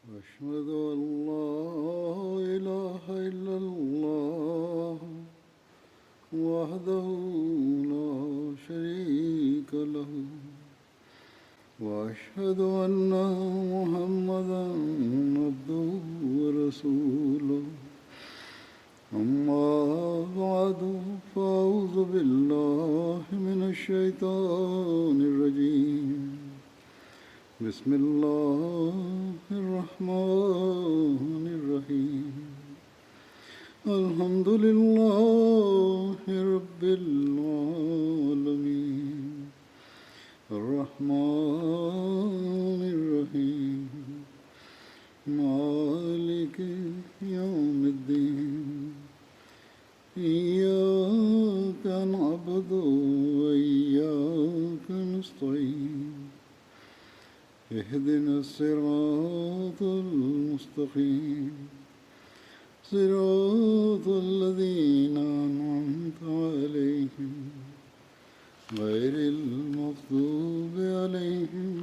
أشهد أن لا إله إلا الله وحده لا شريك له وأشهد أن محمدا عبده ورسوله أما بعد فأعوذ بالله من الشيطان الرجيم بسم الله الرحمن الرحيم الحمد لله رب العالمين الرحمن الرحيم مالك يوم الدين إياك نعبد وإياك نستعين اهدنا الصراط المستقيم صراط الذين أنعمت عليهم غير المغضوب عليهم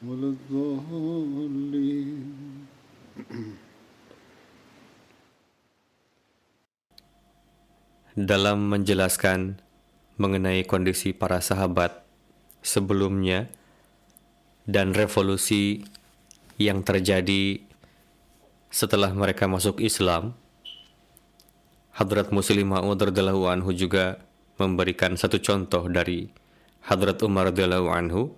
ولا الضالين. Dalam menjelaskan mengenai kondisi para sahabat sebelumnya dan revolusi yang terjadi setelah mereka masuk Islam, Hadrat Muslim Ma'ud radhiyallahu anhu juga memberikan satu contoh dari Hadrat Umar radhiyallahu anhu.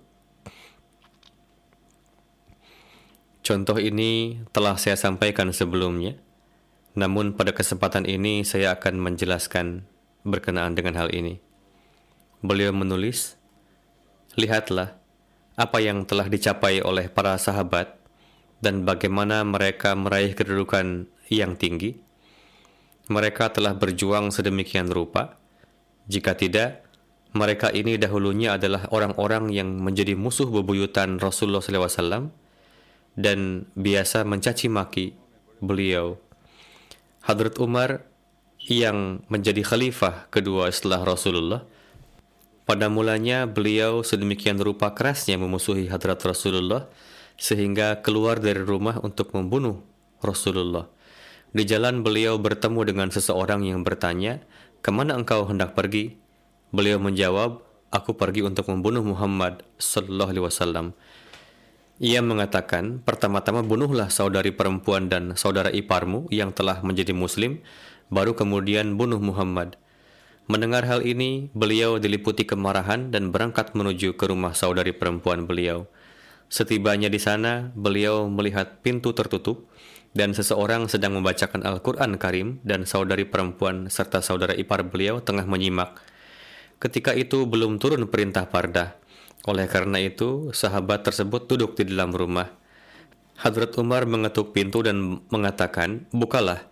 Contoh ini telah saya sampaikan sebelumnya, namun pada kesempatan ini saya akan menjelaskan berkenaan dengan hal ini. Beliau menulis, "Lihatlah apa yang telah dicapai oleh para sahabat dan bagaimana mereka meraih kedudukan yang tinggi. Mereka telah berjuang sedemikian rupa. Jika tidak, mereka ini dahulunya adalah orang-orang yang menjadi musuh bebuyutan Rasulullah SAW dan biasa mencaci maki beliau." Hadrat Umar yang menjadi khalifah kedua setelah Rasulullah, pada mulanya beliau sedemikian rupa kerasnya memusuhi Hadrat Rasulullah sehingga keluar dari rumah untuk membunuh Rasulullah. Di jalan beliau bertemu dengan seseorang yang bertanya, "Kemana engkau hendak pergi?" Beliau menjawab, "Aku pergi untuk membunuh Muhammad sallallahu alaihi wasallam." Ia mengatakan, "Pertama-tama bunuhlah saudari perempuan dan saudara iparmu yang telah menjadi muslim, baru kemudian bunuh Muhammad." Mendengar hal ini, beliau diliputi kemarahan dan berangkat menuju ke rumah saudari perempuan beliau. Setibanya di sana, beliau melihat pintu tertutup dan seseorang sedang membacakan Al-Quran Karim dan saudari perempuan serta saudara ipar beliau tengah menyimak. Ketika itu belum turun perintah pardah. Oleh karena itu, sahabat tersebut duduk di dalam rumah. Hadrat Umar mengetuk pintu dan mengatakan, "Bukalah."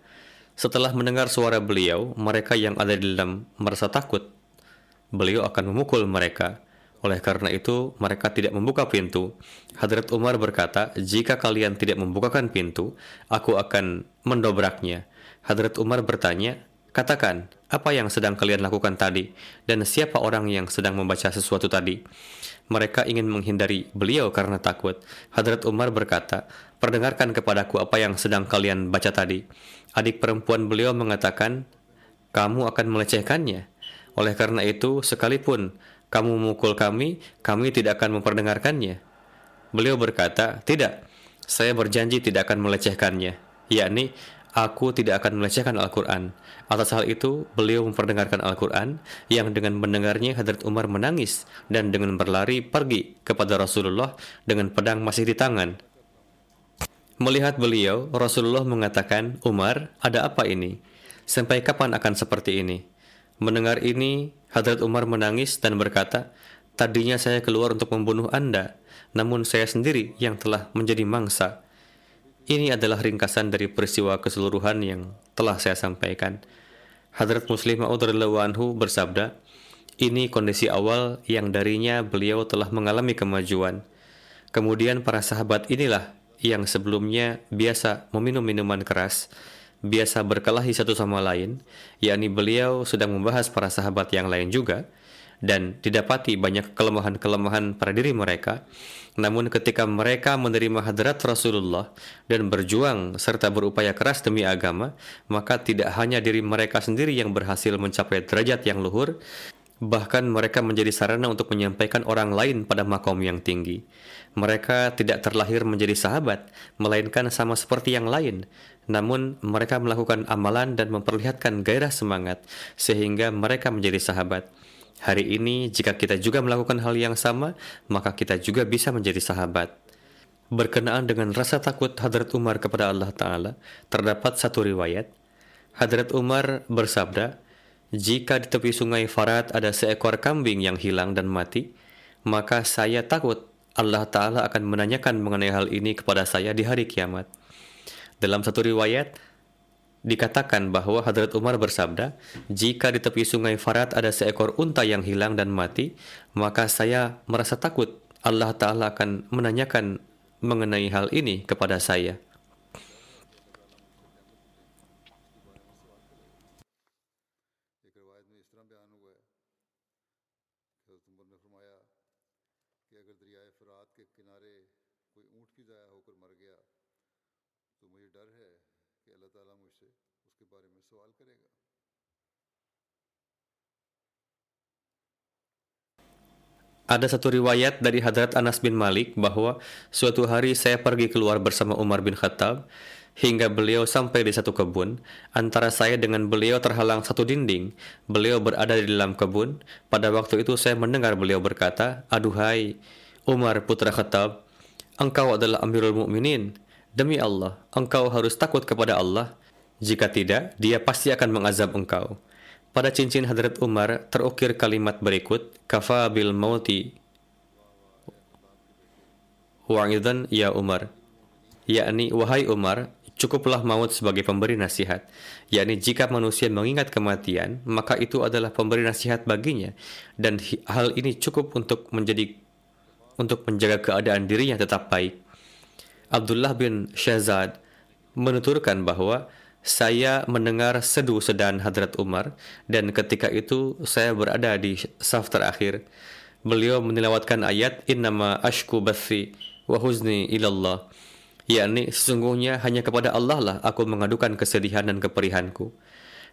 Setelah mendengar suara beliau, mereka yang ada di dalam merasa takut. Beliau akan memukul mereka. Oleh karena itu, mereka tidak membuka pintu. Hadrat Umar berkata, "Jika kalian tidak membukakan pintu, aku akan mendobraknya." Hadrat Umar bertanya, "Katakan, apa yang sedang kalian lakukan tadi? Dan siapa orang yang sedang membaca sesuatu tadi?" Mereka ingin menghindari beliau karena takut. Hadrat Umar berkata, "Perdengarkan kepadaku apa yang sedang kalian baca tadi." Adik perempuan beliau mengatakan, "Kamu akan melecehkannya. Oleh karena itu, sekalipun kamu memukul kami, kami tidak akan memperdengarkannya." Beliau berkata, "Tidak, saya berjanji tidak akan melecehkannya, yakni aku tidak akan melecehkan Al-Quran." Atas hal itu, beliau memperdengarkan Al-Quran, yang dengan mendengarnya Hadrat Umar menangis dan dengan berlari pergi kepada Rasulullah dengan pedang masih di tangan. Melihat beliau, Rasulullah mengatakan, "Umar, ada apa ini? Sampai kapan akan seperti ini?" Mendengar ini, Hadrat Umar menangis dan berkata, "Tadinya saya keluar untuk membunuh Anda, namun saya sendiri yang telah menjadi mangsa." Ini adalah ringkasan dari peristiwa keseluruhan yang telah saya sampaikan. Hadrat Muslim Ma'ud radhiyallahu anhu bersabda, "Ini kondisi awal yang darinya beliau telah mengalami kemajuan. Kemudian para sahabat inilah yang sebelumnya biasa meminum minuman keras, biasa berkelahi satu sama lain, yakni beliau sedang membahas para sahabat yang lain juga, dan didapati banyak kelemahan-kelemahan pada diri mereka. Namun ketika mereka menerima hadrat Rasulullah dan berjuang serta berupaya keras demi agama, maka tidak hanya diri mereka sendiri yang berhasil mencapai derajat yang luhur, bahkan mereka menjadi sarana untuk menyampaikan orang lain pada makom yang tinggi. Mereka tidak terlahir menjadi sahabat, melainkan sama seperti yang lain. Namun mereka melakukan amalan dan memperlihatkan gairah semangat, sehingga mereka menjadi sahabat. Hari ini, jika kita juga melakukan hal yang sama, maka kita juga bisa menjadi sahabat. Berkenaan dengan rasa takut Hadrat Umar kepada Allah Ta'ala, terdapat satu riwayat. Hadrat Umar bersabda, "Jika di tepi sungai Farat ada seekor kambing yang hilang dan mati, maka saya takut Allah Ta'ala akan menanyakan mengenai hal ini kepada saya di hari kiamat." Dalam satu riwayat, dikatakan bahwa Hadrat Umar bersabda, "Jika di tepi sungai Farat ada seekor unta yang hilang dan mati, maka saya merasa takut Allah Ta'ala akan menanyakan mengenai hal ini kepada saya." एक रिवायत में इस तरह बयान हुआ है कि हज़रत उमर ने फरमाया कि अगर दरियाए फरात के किनारे कोई ऊँट भी ज़ाया होकर मर गया तो मुझे डर है कि अल्लाह ताला मुझसे उसके बारे में सवाल करेगा। Ada satu riwayat dari Hadrat Anas bin Malik bahwa suatu hari saya pergi keluar bersama Umar bin Khattab hingga beliau sampai di satu kebun. Antara saya dengan beliau terhalang satu dinding. Beliau berada di dalam kebun. Pada waktu itu saya mendengar beliau berkata, "Aduhai Umar putra Khattab, engkau adalah Amirul Mukminin. Demi Allah, engkau harus takut kepada Allah. Jika tidak, Dia pasti akan mengazab engkau." Pada cincin Hadrat Umar terukir kalimat berikut, "Kafa bil mauti wa'idzan ya Umar." Yakni, wahai Umar, cukuplah maut sebagai pemberi nasihat. Yakni jika manusia mengingat kematian, maka itu adalah pemberi nasihat baginya, dan hal ini cukup untuk menjaga keadaan dirinya tetap baik. Abdullah bin Syahzad menuturkan bahwa saya mendengar sedu sedaan Hadrat Umar, dan ketika itu saya berada di saf terakhir. Beliau menilawatkan ayat, "Innama ashku bathi wa huzni ilallah." Yakni, sesungguhnya hanya kepada Allah lah aku mengadukan kesedihan dan keperihanku.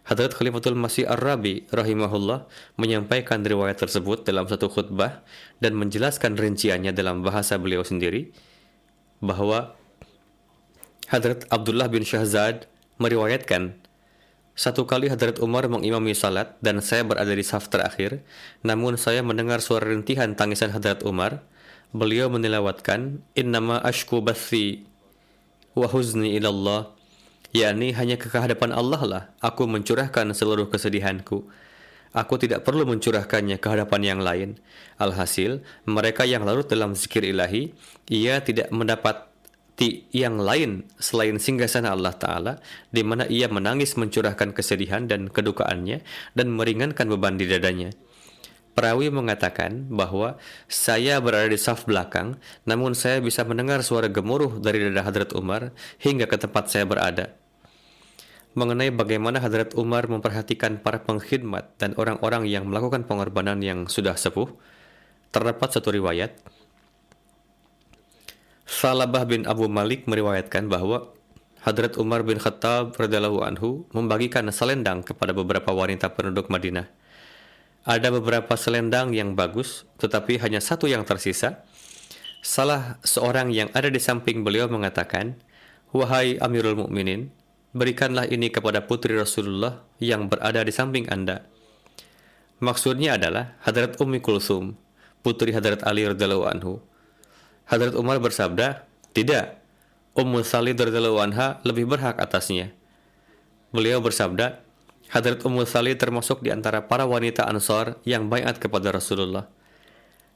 Hadrat Khalifatul Masih Ar-Rabi rahimahullah menyampaikan riwayat tersebut dalam satu khutbah dan menjelaskan rinciannya dalam bahasa beliau sendiri, bahwa Hadrat Abdullah bin Syahzad meriwayatkan, satu kali Hadrat Umar mengimami salat dan saya berada di saf terakhir, namun saya mendengar suara rintihan tangisan Hadrat Umar. Beliau menilawatkan, "Innama ashku bathi wa huzni ilallah." Yakni, hanya ke hadapan Allah lah aku mencurahkan seluruh kesedihanku. Aku tidak perlu mencurahkannya ke hadapan yang lain. Alhasil, mereka yang larut dalam zikir ilahi, ia tidak mendapat yang lain selain singgasana Allah Ta'ala, di mana ia menangis mencurahkan kesedihan dan kedukaannya dan meringankan beban di dadanya. Perawi mengatakan bahwa saya berada di saf belakang, namun saya bisa mendengar suara gemuruh dari dada Hadrat Umar hingga ke tempat saya berada. Mengenai bagaimana Hadrat Umar memperhatikan para pengkhidmat dan orang-orang yang melakukan pengorbanan yang sudah sepuh, terdapat satu riwayat. Salabah bin Abu Malik meriwayatkan bahwa Hadrat Umar bin Khattab radhiyallahu anhu membagikan selendang kepada beberapa wanita penduduk Madinah. Ada beberapa selendang yang bagus, tetapi hanya satu yang tersisa. Salah seorang yang ada di samping beliau mengatakan, "Wahai Amirul Mukminin, berikanlah ini kepada putri Rasulullah yang berada di samping Anda." Maksudnya adalah Hadrat Ummi Kulsum, putri Hadrat Ali radhiyallahu anhu. Hadrat Umar bersabda, "Tidak, Ummu Salid radhiyallahu anha lebih berhak atasnya." Beliau bersabda, Hadrat Ummu Salid termasuk di antara para wanita Ansar yang baiat kepada Rasulullah.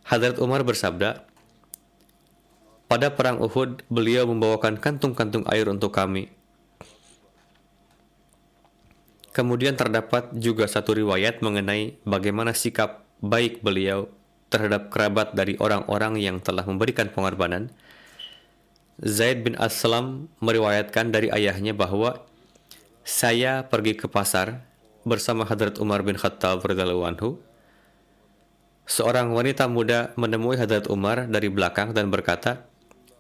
Hadrat Umar bersabda, "Pada perang Uhud, beliau membawakan kantung-kantung air untuk kami." Kemudian terdapat juga satu riwayat mengenai bagaimana sikap baik beliau terhadap kerabat dari orang-orang yang telah memberikan pengorbanan. Zaid bin Aslam meriwayatkan dari ayahnya bahwa saya pergi ke pasar bersama Hadrat Umar bin Khattab radhiyallahu anhu. Seorang wanita muda menemui Hadrat Umar dari belakang dan berkata,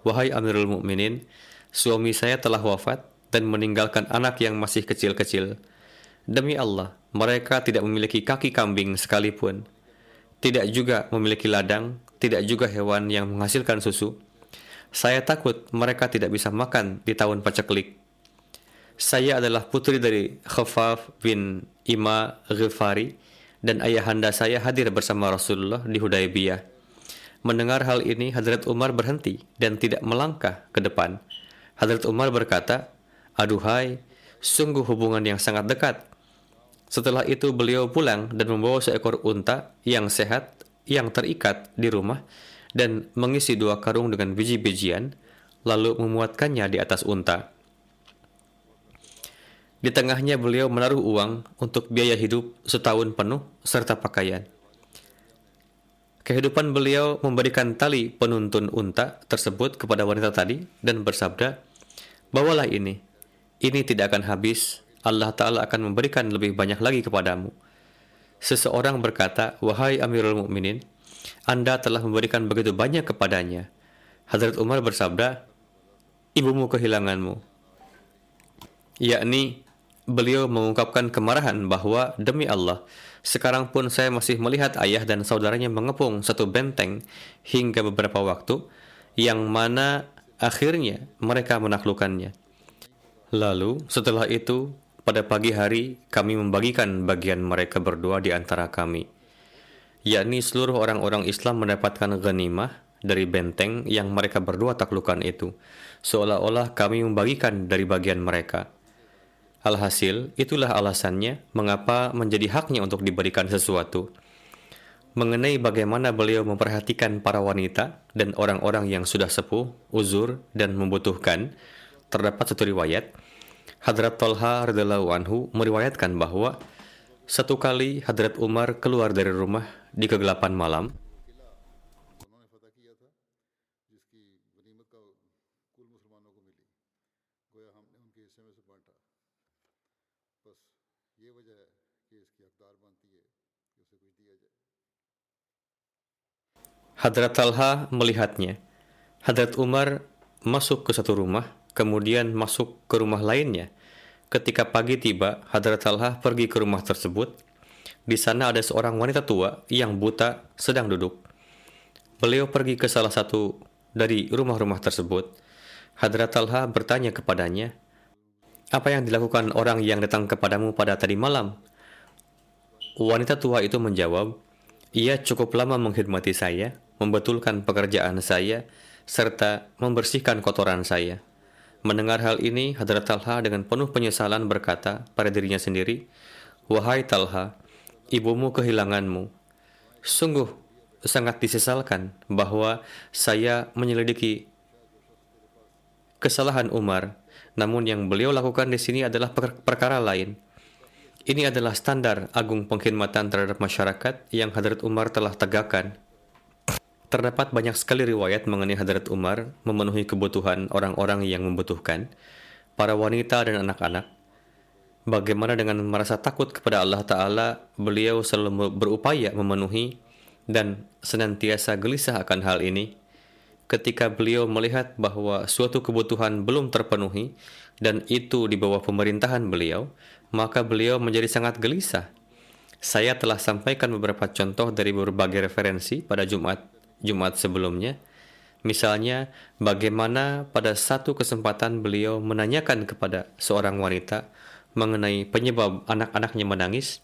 "Wahai Amirul Mukminin, suami saya telah wafat dan meninggalkan anak yang masih kecil-kecil. Demi Allah, mereka tidak memiliki kaki kambing sekalipun, tidak juga memiliki ladang, tidak juga hewan yang menghasilkan susu. Saya takut mereka tidak bisa makan di tahun paceklik. Saya adalah putri dari Khafaf bin Ima Ghifari dan ayahanda saya hadir bersama Rasulullah di Hudaybiyah." Mendengar hal ini, Hadrat Umar berhenti dan tidak melangkah ke depan. Hadrat Umar berkata, "Aduhai, sungguh hubungan yang sangat dekat." Setelah itu beliau pulang dan membawa seekor unta yang sehat yang terikat di rumah dan mengisi 2 karung dengan biji-bijian, lalu memuatkannya di atas unta. Di tengahnya beliau menaruh uang untuk biaya hidup setahun penuh serta pakaian. Kehidupan beliau memberikan tali penuntun unta tersebut kepada wanita tadi dan bersabda, "Bawalah ini. Ini tidak akan habis. Allah Ta'ala akan memberikan lebih banyak lagi kepadamu." Seseorang berkata, "Wahai Amirul Mukminin, Anda telah memberikan begitu banyak kepadanya." Hadrat Umar bersabda, "Ibumu kehilanganmu." Yakni, beliau mengungkapkan kemarahan bahwa demi Allah, sekarang pun saya masih melihat ayah dan saudaranya mengepung satu benteng hingga beberapa waktu, yang mana akhirnya mereka menaklukkannya. Lalu setelah itu, pada pagi hari kami membagikan bagian mereka berdua di antara kami, yakni seluruh orang-orang Islam mendapatkan ghanimah dari benteng yang mereka berdua taklukkan itu, seolah-olah kami membagikan dari bagian mereka. Alhasil, itulah alasannya mengapa menjadi haknya untuk diberikan sesuatu. Mengenai bagaimana beliau memperhatikan para wanita dan orang-orang yang sudah sepuh, uzur, dan membutuhkan, terdapat satu riwayat. Hadrat Talha radhiyallahu anhu meriwayatkan bahwa satu kali Hadrat Umar keluar dari rumah di kegelapan malam. उन्होंने फतह किया था जिसकी गनीमत का कुल मुसलमानों को मिली, गोया हमने उनके हिस्से में से बांटा। बस ये वजह है कि इसकी हकदार बनती है कि उसे कुछ दिया जाए। Hadrat Talha melihatnya. Hadrat Umar masuk ke satu rumah, kemudian masuk ke rumah lainnya. Ketika pagi tiba, Hadrat Talha pergi ke rumah tersebut. Di sana ada seorang wanita tua yang buta sedang duduk. Beliau pergi ke salah satu dari rumah-rumah tersebut. Hadrat Talha bertanya kepadanya, "Apa yang dilakukan orang yang datang kepadamu pada tadi malam?" Wanita tua itu menjawab, "Ia cukup lama mengkhidmati saya, membetulkan pekerjaan saya, serta membersihkan kotoran saya." Mendengar hal ini, Hadrat Talha dengan penuh penyesalan berkata pada dirinya sendiri, "Wahai Talha, ibumu kehilanganmu. Sungguh sangat disesalkan bahwa saya menyelidiki kesalahan Umar, namun yang beliau lakukan di sini adalah perkara lain. Ini adalah standar agung pengkhidmatan terhadap masyarakat yang Hadrat Umar telah tegakkan." Terdapat banyak sekali riwayat mengenai Hadrat Umar memenuhi kebutuhan orang-orang yang membutuhkan, para wanita dan anak-anak. Bagaimana dengan merasa takut kepada Allah Ta'ala, beliau selalu berupaya memenuhi dan senantiasa gelisah akan hal ini. Ketika beliau melihat bahwa suatu kebutuhan belum terpenuhi dan itu di bawah pemerintahan beliau, maka beliau menjadi sangat gelisah. Saya telah sampaikan beberapa contoh dari berbagai referensi pada Jumat sebelumnya. Misalnya, bagaimana pada satu kesempatan beliau menanyakan kepada seorang wanita mengenai penyebab anak-anaknya menangis.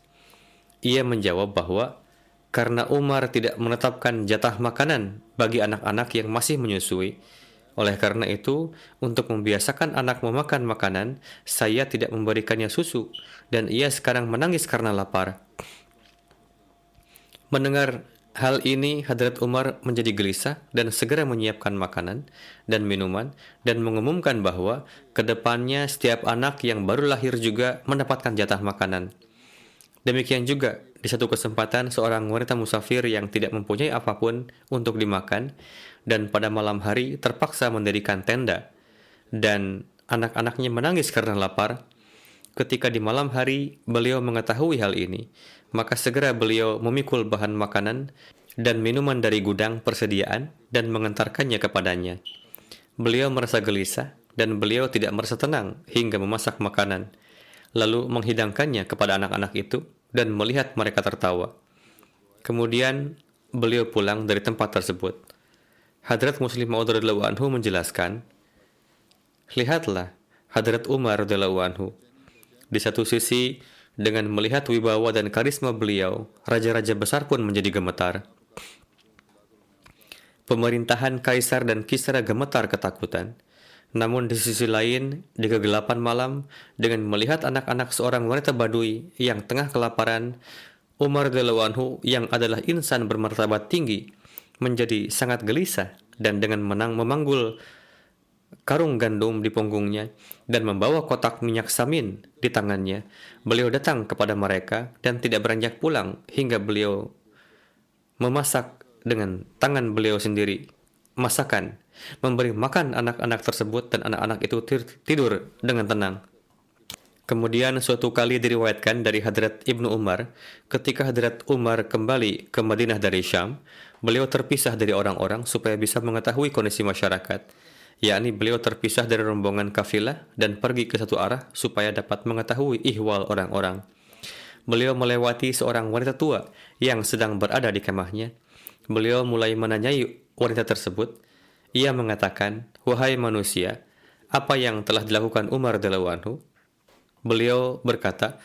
Ia menjawab bahwa karena Umar tidak menetapkan jatah makanan bagi anak-anak yang masih menyusui. Oleh karena itu, untuk membiasakan anak memakan makanan, saya tidak memberikannya susu, dan ia sekarang menangis karena lapar. Mendengar hal ini, Hadrat Umar menjadi gelisah dan segera menyiapkan makanan dan minuman dan mengumumkan bahwa kedepannya setiap anak yang baru lahir juga mendapatkan jatah makanan. Demikian juga, di satu kesempatan seorang wanita musafir yang tidak mempunyai apapun untuk dimakan dan pada malam hari terpaksa mendirikan tenda dan anak-anaknya menangis karena lapar. Ketika di malam hari beliau mengetahui hal ini, maka segera beliau memikul bahan makanan dan minuman dari gudang persediaan dan mengantarkannya kepadanya. Beliau merasa gelisah dan beliau tidak merasa tenang hingga memasak makanan, lalu menghidangkannya kepada anak-anak itu dan melihat mereka tertawa. Kemudian beliau pulang dari tempat tersebut. Hadrat Muslim Maud radhiyallahu anhu menjelaskan, lihatlah Hadrat Umar radhiyallahu anhu. Di satu sisi, dengan melihat wibawa dan karisma beliau, raja-raja besar pun menjadi gemetar. Pemerintahan Kaisar dan Kisra gemetar ketakutan. Namun di sisi lain, di kegelapan malam, dengan melihat anak-anak seorang wanita Badui yang tengah kelaparan, Umar radhiyallahu anhu yang adalah insan bermartabat tinggi menjadi sangat gelisah dan dengan memanggul karung gandum di punggungnya dan membawa kotak minyak samin di tangannya, beliau datang kepada mereka dan tidak beranjak pulang hingga beliau memasak dengan tangan beliau sendiri masakan, memberi makan anak-anak tersebut dan anak-anak itu tidur dengan tenang. Kemudian suatu kali diriwayatkan dari Hadrat Ibnu Umar, ketika Hadrat Umar kembali ke Madinah dari Syam, beliau terpisah dari orang-orang supaya bisa mengetahui kondisi masyarakat, yakni beliau terpisah dari rombongan kafilah dan pergi ke satu arah supaya dapat mengetahui ihwal orang-orang. Beliau melewati seorang wanita tua yang sedang berada di kemahnya. Beliau mulai menanyai wanita tersebut. Ia mengatakan, "Wahai manusia, apa yang telah dilakukan Umar radhiyallahu anhu?" Beliau berkata,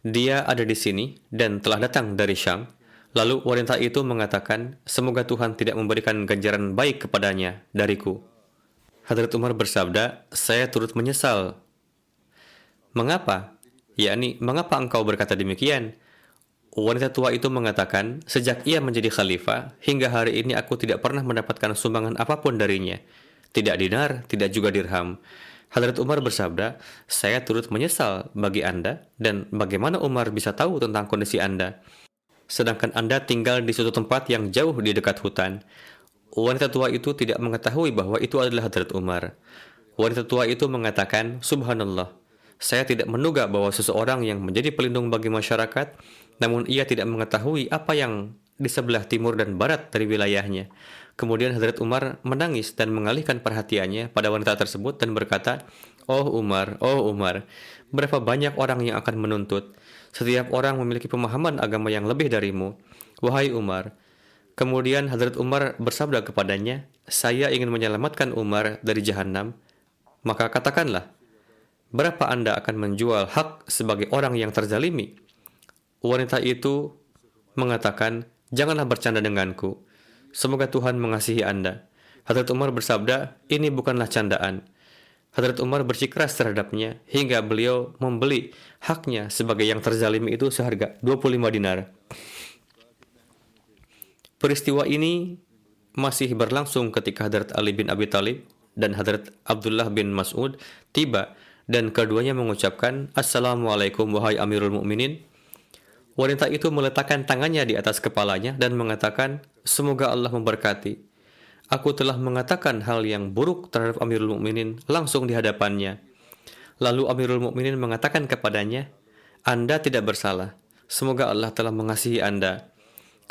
"Dia ada di sini dan telah datang dari Syam." Lalu wanita itu mengatakan, "Semoga Tuhan tidak memberikan ganjaran baik kepadanya dariku." Hadrat Umar bersabda, "Saya turut menyesal." "Mengapa?" Yakni, "Mengapa engkau berkata demikian?" Wanita tua itu mengatakan, "Sejak ia menjadi khalifah, hingga hari ini aku tidak pernah mendapatkan sumbangan apapun darinya. Tidak dinar, tidak juga dirham." Hadrat Umar bersabda, "Saya turut menyesal bagi Anda, dan bagaimana Umar bisa tahu tentang kondisi Anda? Sedangkan Anda tinggal di suatu tempat yang jauh di dekat hutan." Wanita tua itu tidak mengetahui bahwa itu adalah Hadrat Umar. Wanita tua itu mengatakan, "Subhanallah, saya tidak menduga bahwa seseorang yang menjadi pelindung bagi masyarakat, namun ia tidak mengetahui apa yang di sebelah timur dan barat dari wilayahnya." Kemudian Hadrat Umar menangis dan mengalihkan perhatiannya pada wanita tersebut dan berkata, oh Umar, berapa banyak orang yang akan menuntut. Setiap orang memiliki pemahaman agama yang lebih darimu. Wahai Umar." Kemudian Hadrat Umar bersabda kepadanya, "Saya ingin menyelamatkan Umar dari jahanam. Maka katakanlah, berapa Anda akan menjual hak sebagai orang yang terzalimi?" Wanita itu mengatakan, "Janganlah bercanda denganku. Semoga Tuhan mengasihi Anda." Hadrat Umar bersabda, "Ini bukanlah candaan." Hadrat Umar bersikeras terhadapnya hingga beliau membeli haknya sebagai yang terzalimi itu seharga 25 dinar. Peristiwa ini masih berlangsung ketika Hadrat Ali bin Abi Thalib dan Hadrat Abdullah bin Mas'ud tiba dan keduanya mengucapkan, "Assalamualaikum wahai Amirul Mukminin." Wanita itu meletakkan tangannya di atas kepalanya dan mengatakan, "Semoga Allah memberkati. Aku telah mengatakan hal yang buruk terhadap Amirul Mukminin langsung di hadapannya." Lalu Amirul Mukminin mengatakan kepadanya, "Anda tidak bersalah. Semoga Allah telah mengasihi Anda."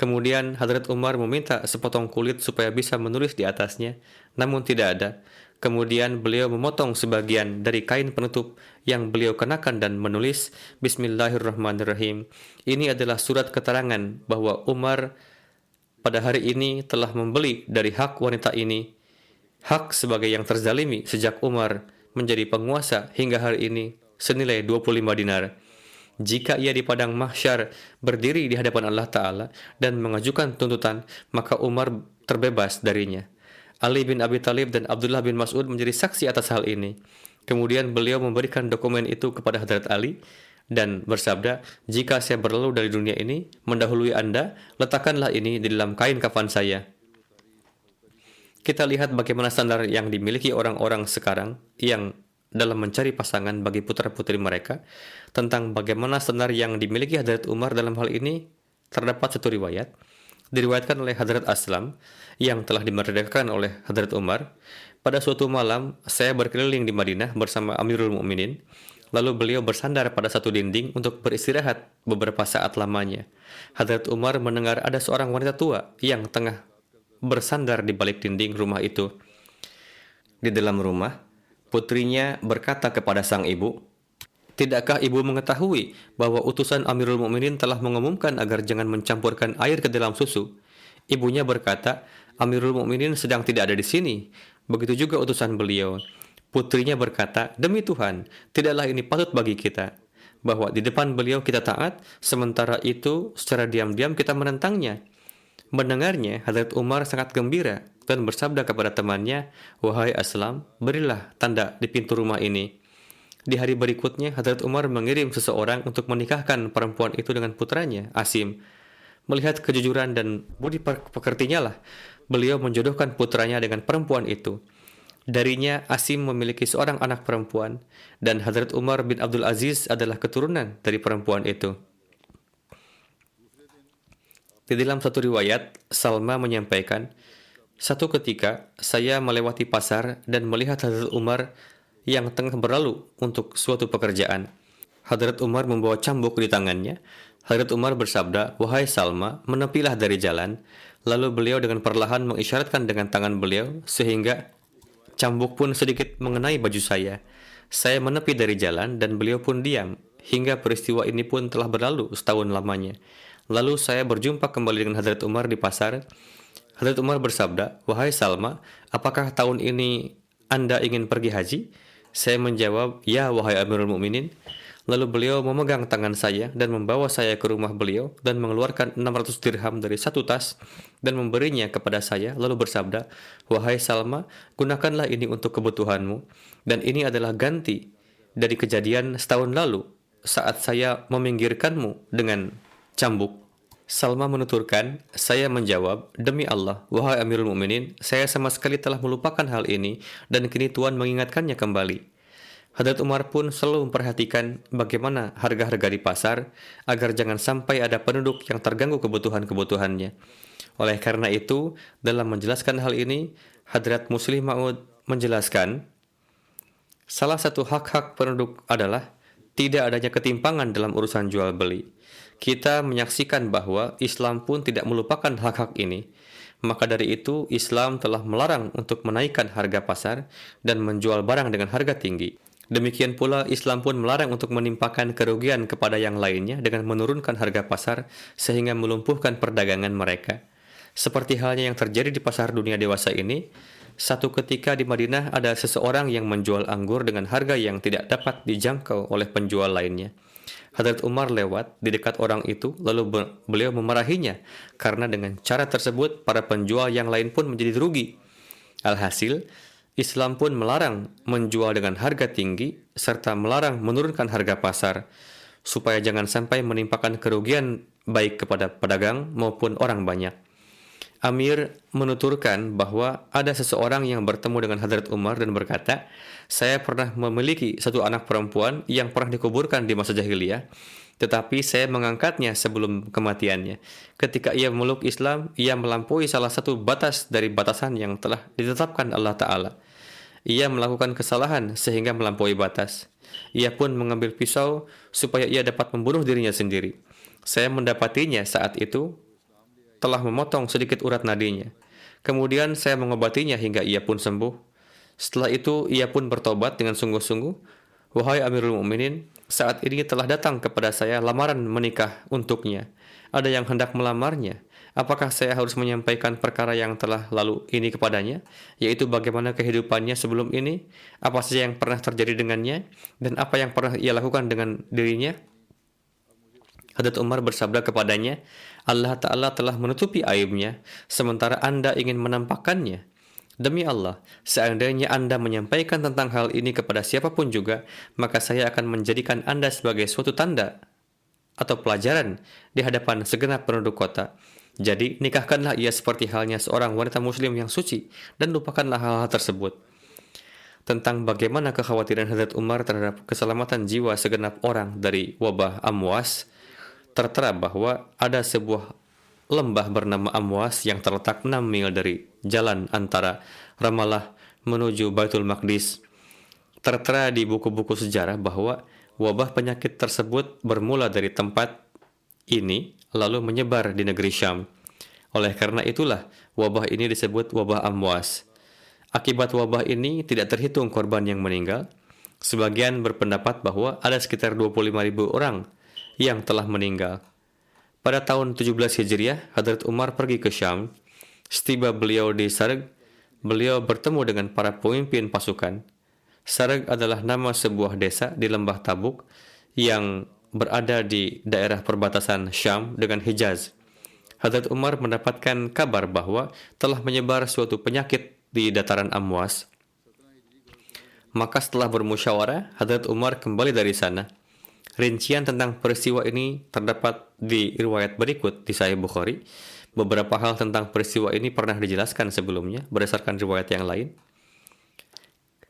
Kemudian Hadrat Umar meminta sepotong kulit supaya bisa menulis di atasnya, namun tidak ada. Kemudian beliau memotong sebagian dari kain penutup yang beliau kenakan dan menulis, "Bismillahirrahmanirrahim. Ini adalah surat keterangan bahwa Umar pada hari ini telah membeli dari hak wanita ini, hak sebagai yang terzalimi sejak Umar menjadi penguasa hingga hari ini senilai 25 dinar. Jika ia di padang mahsyar berdiri di hadapan Allah Ta'ala dan mengajukan tuntutan, maka Umar terbebas darinya." Ali bin Abi Thalib dan Abdullah bin Mas'ud menjadi saksi atas hal ini. Kemudian beliau memberikan dokumen itu kepada Hadrat Ali dan bersabda, "Jika saya berlalu dari dunia ini, mendahului Anda, letakkanlah ini di dalam kain kafan saya." Kita lihat bagaimana standar yang dimiliki orang-orang sekarang yang dalam mencari pasangan bagi putra-putri mereka. Tentang bagaimana standar yang dimiliki Hadrat Umar dalam hal ini, terdapat satu riwayat. Diriwayatkan oleh Hadrat Aslam yang telah dimerdekakan oleh Hadrat Umar. "Pada suatu malam, saya berkeliling di Madinah bersama Amirul Mukminin. Lalu beliau bersandar pada satu dinding untuk beristirahat beberapa saat lamanya. Hadrat Umar mendengar ada seorang wanita tua yang tengah bersandar di balik dinding rumah itu. Di dalam rumah, putrinya berkata kepada sang ibu, "Tidakkah ibu mengetahui bahwa utusan Amirul Mukminin telah mengumumkan agar jangan mencampurkan air ke dalam susu?" Ibunya berkata, "Amirul Mukminin sedang tidak ada di sini." Begitu juga utusan beliau. Putrinya berkata, "Demi Tuhan, tidaklah ini patut bagi kita, bahwa di depan beliau kita taat, sementara itu secara diam-diam kita menentangnya." Mendengarnya, Hadrat Umar sangat gembira dan bersabda kepada temannya, "Wahai Aslam, berilah tanda di pintu rumah ini." Di hari berikutnya, Hadrat Umar mengirim seseorang untuk menikahkan perempuan itu dengan putranya, Asim. Melihat kejujuran dan budi pekertinya lah, beliau menjodohkan putranya dengan perempuan itu. Darinya, Asim memiliki seorang anak perempuan, dan Hadrat Umar bin Abdul Aziz adalah keturunan dari perempuan itu. Di dalam satu riwayat, Salma menyampaikan, "Satu ketika, saya melewati pasar dan melihat Hadrat Umar yang tengah berlalu untuk suatu pekerjaan. Hadrat Umar membawa cambuk di tangannya. Hadrat Umar bersabda, 'Wahai Salma, menepilah dari jalan.' Lalu beliau dengan perlahan mengisyaratkan dengan tangan beliau, sehingga cambuk pun sedikit mengenai baju saya. Saya menepi dari jalan dan beliau pun diam, hingga peristiwa ini pun telah berlalu setahun lamanya. Lalu saya berjumpa kembali dengan Hadrat Umar di pasar. Hadrat Umar bersabda, 'Wahai Salma, apakah tahun ini Anda ingin pergi haji?' Saya menjawab, 'Ya, wahai Amirul Mukminin.' Lalu beliau memegang tangan saya dan membawa saya ke rumah beliau dan mengeluarkan 600 dirham dari satu tas dan memberinya kepada saya, lalu bersabda, 'Wahai Salma, gunakanlah ini untuk kebutuhanmu, dan ini adalah ganti dari kejadian setahun lalu saat saya meminggirkanmu dengan cambuk.' Salma menuturkan, saya menjawab, 'Demi Allah, wahai Amirul Mukminin, saya sama sekali telah melupakan hal ini dan kini Tuan mengingatkannya kembali.' Hadrat Umar pun selalu memperhatikan bagaimana harga-harga di pasar agar jangan sampai ada penduduk yang terganggu kebutuhan-kebutuhannya. Oleh karena itu, dalam menjelaskan hal ini, Hadrat Muslih Ma'ud menjelaskan, salah satu hak-hak penduduk adalah tidak adanya ketimpangan dalam urusan jual beli. Kita menyaksikan bahwa Islam pun tidak melupakan hak-hak ini. Maka dari itu, Islam telah melarang untuk menaikkan harga pasar dan menjual barang dengan harga tinggi. Demikian pula, Islam pun melarang untuk menimpakan kerugian kepada yang lainnya dengan menurunkan harga pasar sehingga melumpuhkan perdagangan mereka. Seperti halnya yang terjadi di pasar dunia dewasa ini, satu ketika di Madinah ada seseorang yang menjual anggur dengan harga yang tidak dapat dijangkau oleh penjual lainnya. Hadrat Umar lewat di dekat orang itu, lalu beliau memarahinya karena dengan cara tersebut para penjual yang lain pun menjadi rugi. Alhasil, Islam pun melarang menjual dengan harga tinggi serta melarang menurunkan harga pasar supaya jangan sampai menimpakan kerugian baik kepada pedagang maupun orang banyak. Amir menuturkan bahwa ada seseorang yang bertemu dengan Hadrat Umar dan berkata, "Saya pernah memiliki satu anak perempuan yang pernah dikuburkan di masa jahiliyah, tetapi saya mengangkatnya sebelum kematiannya. Ketika ia memeluk Islam, ia melampaui salah satu batas dari batasan yang telah ditetapkan Allah Ta'ala. Ia melakukan kesalahan sehingga melampaui batas. Ia pun mengambil pisau supaya ia dapat membunuh dirinya sendiri. Saya mendapatinya saat itu telah memotong sedikit urat nadinya. Kemudian saya mengobatinya hingga ia pun sembuh. Setelah itu ia pun bertobat dengan sungguh-sungguh. Wahai Amirul Mukminin, saat ini telah datang kepada saya lamaran menikah untuknya. Ada yang hendak melamarnya. Apakah saya harus menyampaikan perkara yang telah lalu ini kepadanya, yaitu bagaimana kehidupannya sebelum ini, apa saja yang pernah terjadi dengannya, dan apa yang pernah ia lakukan dengan dirinya?" Hadrat Umar bersabda kepadanya, "Allah Ta'ala telah menutupi aibnya, sementara Anda ingin menampakkannya. Demi Allah, seandainya Anda menyampaikan tentang hal ini kepada siapapun juga, maka saya akan menjadikan Anda sebagai suatu tanda atau pelajaran di hadapan segenap penduduk kota. Jadi, nikahkanlah ia seperti halnya seorang wanita muslim yang suci, dan lupakanlah hal-hal tersebut." Tentang bagaimana kekhawatiran Hadrat Umar terhadap keselamatan jiwa segenap orang dari wabah Amwas, tertera bahwa ada sebuah lembah bernama Amwas yang terletak 6 mil dari jalan antara Ramallah menuju Baitul Maqdis. Tertera di buku-buku sejarah bahwa wabah penyakit tersebut bermula dari tempat ini lalu menyebar di negeri Syam. Oleh karena itulah wabah ini disebut wabah Amwas. Akibat wabah ini tidak terhitung korban yang meninggal. Sebagian berpendapat bahwa ada sekitar 25.000 orang yang telah meninggal. Pada tahun 17 Hijriah, Hadrat Umar pergi ke Syam. Setiba beliau di Sarg, beliau bertemu dengan para pemimpin pasukan. Sarg adalah nama sebuah desa di lembah Tabuk yang berada di daerah perbatasan Syam dengan Hijaz. Hadrat Umar mendapatkan kabar bahwa telah menyebar suatu penyakit di dataran Amwas. Maka setelah bermusyawarah, Hadrat Umar kembali dari sana. Rincian tentang peristiwa ini terdapat di riwayat berikut di Sahih Bukhari. Beberapa hal tentang peristiwa ini pernah dijelaskan sebelumnya berdasarkan riwayat yang lain.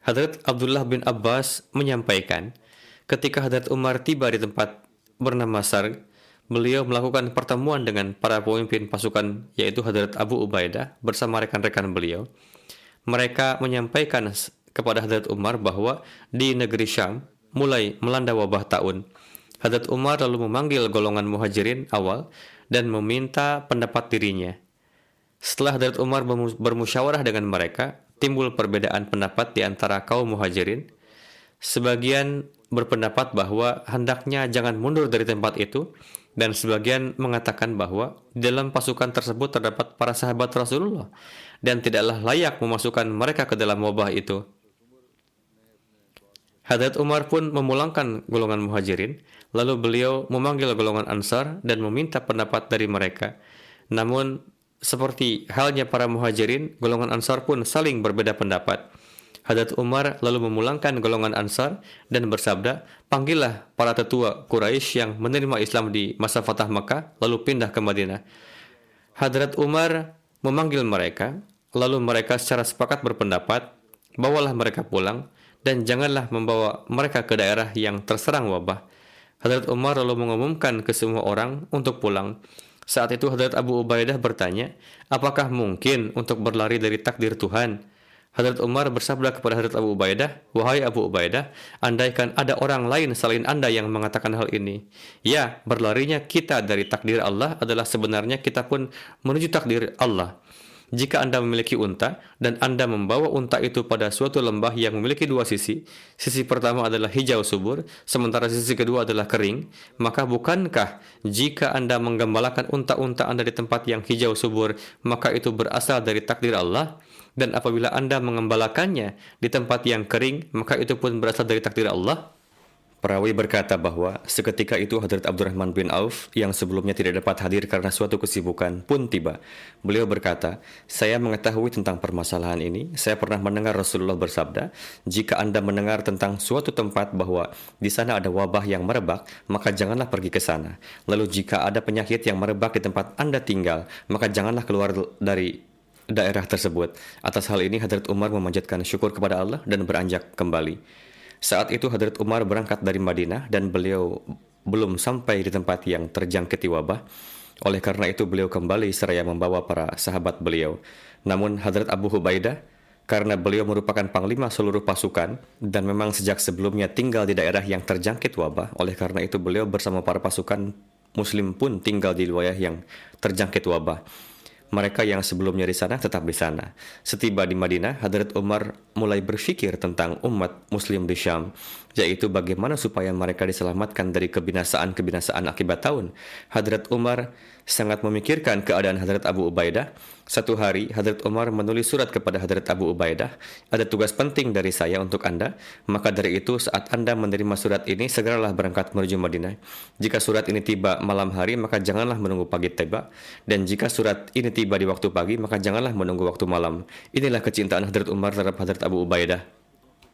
Hadrat Abdullah bin Abbas menyampaikan, ketika Hadrat Umar tiba di tempat bernama Sarg, beliau melakukan pertemuan dengan para pemimpin pasukan, yaitu Hadrat Abu Ubaidah bersama rekan-rekan beliau. Mereka menyampaikan kepada Hadrat Umar bahwa di negeri Syam mulai melanda wabah taun. Hadrat Umar lalu memanggil golongan muhajirin awal dan meminta pendapat dirinya. Setelah Hadrat Umar bermusyawarah dengan mereka, timbul perbedaan pendapat di antara kaum muhajirin. Sebagian berpendapat bahwa hendaknya jangan mundur dari tempat itu, dan sebagian mengatakan bahwa di dalam pasukan tersebut terdapat para sahabat Rasulullah dan tidaklah layak memasukkan mereka ke dalam wabah itu. Hadrat Umar pun memulangkan golongan muhajirin, lalu beliau memanggil golongan Ansar dan meminta pendapat dari mereka. Namun, seperti halnya para muhajirin, golongan Ansar pun saling berbeda pendapat. Hadrat Umar lalu memulangkan golongan Ansar dan bersabda, panggillah para tetua Quraisy yang menerima Islam di masa Fatah Makkah lalu pindah ke Madinah. Hadrat Umar memanggil mereka, lalu mereka secara sepakat berpendapat, bawalah mereka pulang dan janganlah membawa mereka ke daerah yang terserang wabah. Hadrat Umar lalu mengumumkan ke semua orang untuk pulang. Saat itu Hadrat Abu Ubaidah bertanya, apakah mungkin untuk berlari dari takdir Tuhan? Hadrat Umar bersabda kepada Hadrat Abu Ubaidah, wahai Abu Ubaidah, andaikan ada orang lain selain Anda yang mengatakan hal ini. Ya, berlarinya kita dari takdir Allah adalah sebenarnya kita pun menuju takdir Allah. Jika Anda memiliki unta dan Anda membawa unta itu pada suatu lembah yang memiliki dua sisi, sisi pertama adalah hijau subur, sementara sisi kedua adalah kering, maka bukankah jika Anda menggembalakan unta-unta Anda di tempat yang hijau subur, maka itu berasal dari takdir Allah? Dan apabila Anda mengembalakannya di tempat yang kering, maka itu pun berasal dari takdir Allah? Perawi berkata bahwa seketika itu Hadrat Abdurrahman bin Auf yang sebelumnya tidak dapat hadir karena suatu kesibukan pun tiba. Beliau berkata, saya mengetahui tentang permasalahan ini. Saya pernah mendengar Rasulullah bersabda, jika Anda mendengar tentang suatu tempat bahwa di sana ada wabah yang merebak, maka janganlah pergi ke sana. Lalu jika ada penyakit yang merebak di tempat Anda tinggal, maka janganlah keluar dari daerah tersebut. Atas hal ini Hadrat Umar memanjatkan syukur kepada Allah dan beranjak kembali. Saat itu Hadrat Umar berangkat dari Madinah dan beliau belum sampai di tempat yang terjangkiti wabah. Oleh karena itu beliau kembali seraya membawa para sahabat beliau. Namun Hadrat Abu Ubaidah, karena beliau merupakan panglima seluruh pasukan dan memang sejak sebelumnya tinggal di daerah yang terjangkit wabah, oleh karena itu beliau bersama para pasukan muslim pun tinggal di wilayah yang terjangkit wabah. Mereka yang sebelumnya di sana tetap di sana. Setiba di Madinah, Hadrat Umar mulai berpikir tentang umat muslim di Syam, yaitu bagaimana supaya mereka diselamatkan dari kebinasaan-kebinasaan akibat taun. Hadrat Umar sangat memikirkan keadaan Hadrat Abu Ubaidah. Satu hari, Hadrat Umar menulis surat kepada Hadrat Abu Ubaidah, ada tugas penting dari saya untuk Anda, maka dari itu saat Anda menerima surat ini, segeralah berangkat menuju Madinah. Jika surat ini tiba malam hari, maka janganlah menunggu pagi tiba, dan jika surat ini tiba di waktu pagi, maka janganlah menunggu waktu malam. Inilah kecintaan Hadrat Umar terhadap Hadrat Abu Ubaidah.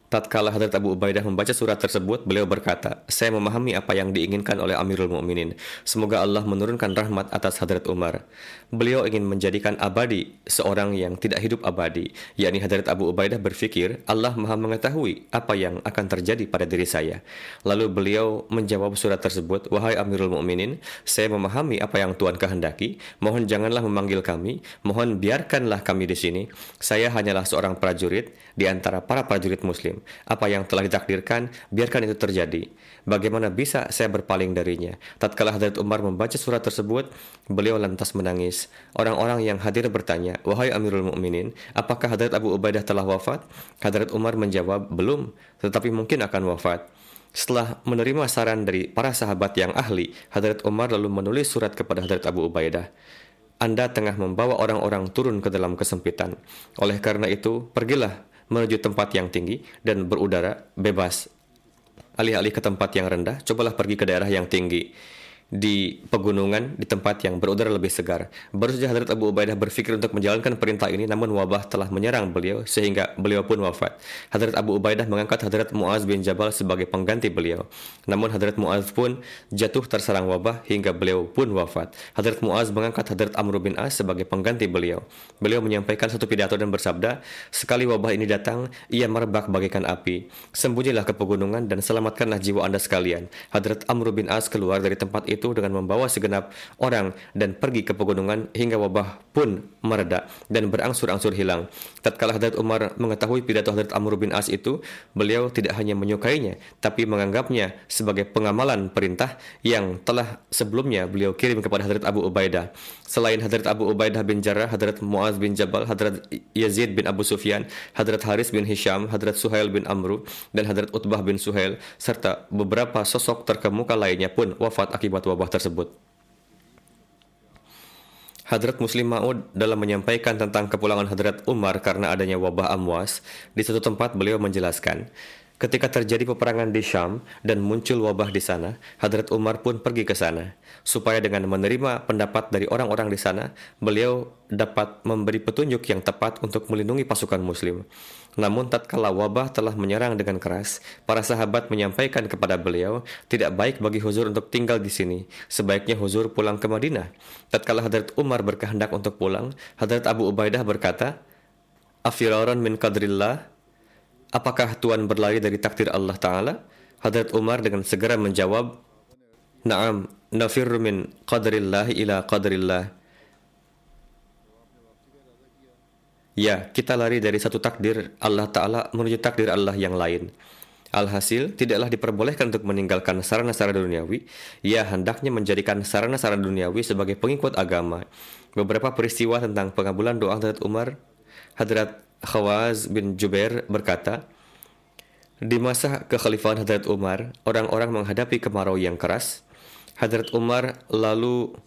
Tatkala Hadrat Abu Ubaidah membaca surat tersebut, beliau berkata, saya memahami apa yang diinginkan oleh Amirul Mukminin. Semoga Allah menurunkan rahmat atas Hadrat Umar. Beliau ingin menjadikan abadi seorang yang tidak hidup abadi, yakni Hadrat Abu Ubaidah berfikir, Allah Maha mengetahui apa yang akan terjadi pada diri saya. Lalu beliau menjawab surat tersebut, wahai Amirul Mukminin, saya memahami apa yang Tuhan kehendaki. Mohon janganlah memanggil kami, mohon biarkanlah kami di sini. Saya hanyalah seorang prajurit di antara para prajurit muslim. muslim. Apa yang telah ditakdirkan, biarkan itu terjadi. Bagaimana bisa saya berpaling darinya? Tatkala Hadrat Umar membaca surat tersebut, beliau lantas menangis. Orang-orang yang hadir bertanya, "Wahai Amirul Mukminin, apakah Hadrat Abu Ubaidah telah wafat?" Hadrat Umar menjawab, "Belum, tetapi mungkin akan wafat." Setelah menerima saran dari para sahabat yang ahli, Hadrat Umar lalu menulis surat kepada Hadrat Abu Ubaidah. Anda tengah membawa orang-orang turun ke dalam kesempitan. Oleh karena itu, pergilah menuju tempat yang tinggi dan berudara bebas. Alih-alih ke tempat yang rendah, cobalah pergi ke daerah yang tinggi. Di pegunungan, di tempat yang berudara lebih segar. Baru saja Hadrat Abu Ubaidah berpikir untuk menjalankan perintah ini, namun wabah telah menyerang beliau sehingga beliau pun wafat. Hadrat Abu Ubaidah mengangkat Hadrat Muaz bin Jabal sebagai pengganti beliau. Namun Hadrat Muaz pun jatuh terserang wabah hingga beliau pun wafat. Hadrat Muaz mengangkat Hadrat Amr bin As sebagai pengganti beliau. Beliau menyampaikan satu pidato dan bersabda, "Sekali wabah ini datang, ia merebak bagaikan api. Sembunyilah ke pegunungan dan selamatkanlah jiwa Anda sekalian." Hadrat Amr bin As keluar dari tempat itu dengan membawa segenap orang dan pergi ke pegunungan hingga wabah pun mereda dan berangsur-angsur hilang. Tatkala Hadrat Umar mengetahui pidato Hadrat Amr bin As itu, beliau tidak hanya menyukainya, tapi menganggapnya sebagai pengamalan perintah yang telah sebelumnya beliau kirim kepada Hadrat Abu Ubaidah. Selain Hadrat Abu Ubaidah bin Jarrah, Hadrat Muaz bin Jabal, Hadrat Yazid bin Abu Sufyan, Hadrat Haris bin Hisham, Hadrat Suhail bin Amru, dan Hadrat Utbah bin Suhail, serta beberapa sosok terkemuka lainnya pun wafat akibat wabah tersebut. Hadrat Muslim Ma'ud dalam menyampaikan tentang kepulangan Hadrat Umar karena adanya wabah Amwas, di satu tempat beliau menjelaskan, ketika terjadi peperangan di Syam dan muncul wabah di sana, Hadrat Umar pun pergi ke sana, supaya dengan menerima pendapat dari orang-orang di sana, beliau dapat memberi petunjuk yang tepat untuk melindungi pasukan muslim. Namun tatkala wabah telah menyerang dengan keras, para sahabat menyampaikan kepada beliau, tidak baik bagi Huzur untuk tinggal di sini, sebaiknya Huzur pulang ke Madinah. Tatkala Hadrat Umar berkehendak untuk pulang, Hadrat Abu Ubaidah berkata, "Afiraran min qadrillah? Apakah Tuan berlari dari takdir Allah Ta'ala?" Hadrat Umar dengan segera menjawab, "Na'am, nafirru min qadrillah ila qadrillah." Ya, kita lari dari satu takdir Allah Ta'ala menuju takdir Allah yang lain. Alhasil, tidaklah diperbolehkan untuk meninggalkan sarana-sarana duniawi. Ia hendaknya menjadikan sarana-sarana duniawi sebagai pengikut agama. Beberapa peristiwa tentang pengabulan doa Hadrat Umar, Hadrat Khawaz bin Jubair berkata, di masa kekhalifahan Hadrat Umar, orang-orang menghadapi kemarau yang keras. Hadrat Umar lalu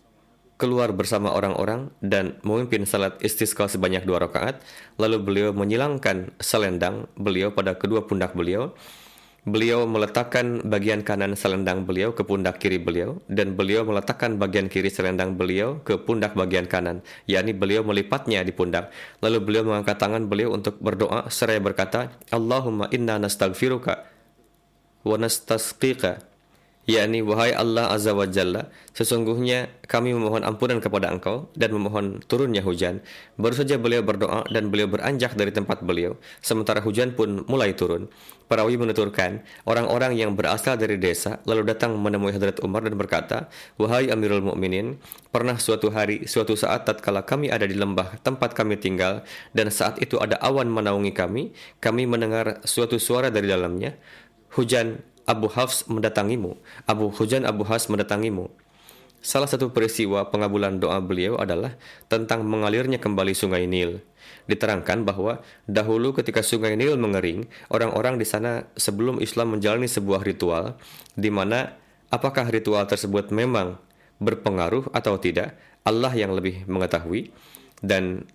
keluar bersama orang-orang dan memimpin salat istisqa sebanyak 2 rakaat. Lalu beliau menyilangkan selendang beliau pada kedua pundak beliau. Beliau meletakkan bagian kanan selendang beliau ke pundak kiri beliau, dan beliau meletakkan bagian kiri selendang beliau ke pundak bagian kanan, yakni beliau melipatnya di pundak. Lalu beliau mengangkat tangan beliau untuk berdoa seraya berkata, "Allahumma inna nastaghfiruka wa nastasqika." Yakni, wahai Allah Azza wa Jalla, sesungguhnya kami memohon ampunan kepada Engkau dan memohon turunnya hujan. Baru saja beliau berdoa dan beliau beranjak dari tempat beliau, sementara hujan pun mulai turun. Perawi menuturkan, orang-orang yang berasal dari desa lalu datang menemui Hadrat Umar dan berkata, "Wahai Amirul Mukminin, pernah suatu hari, suatu saat tatkala kami ada di lembah tempat kami tinggal, dan saat itu ada awan menaungi kami mendengar suatu suara dari dalamnya, hujan Abu Hafs mendatangimu, hujan Abu Hafs mendatangimu." Salah satu peristiwa pengabulan doa beliau adalah tentang mengalirnya kembali sungai Nil. Diterangkan bahwa dahulu ketika sungai Nil mengering, orang-orang di sana sebelum Islam menjalani sebuah ritual, di mana apakah ritual tersebut memang berpengaruh atau tidak, Allah yang lebih mengetahui, dan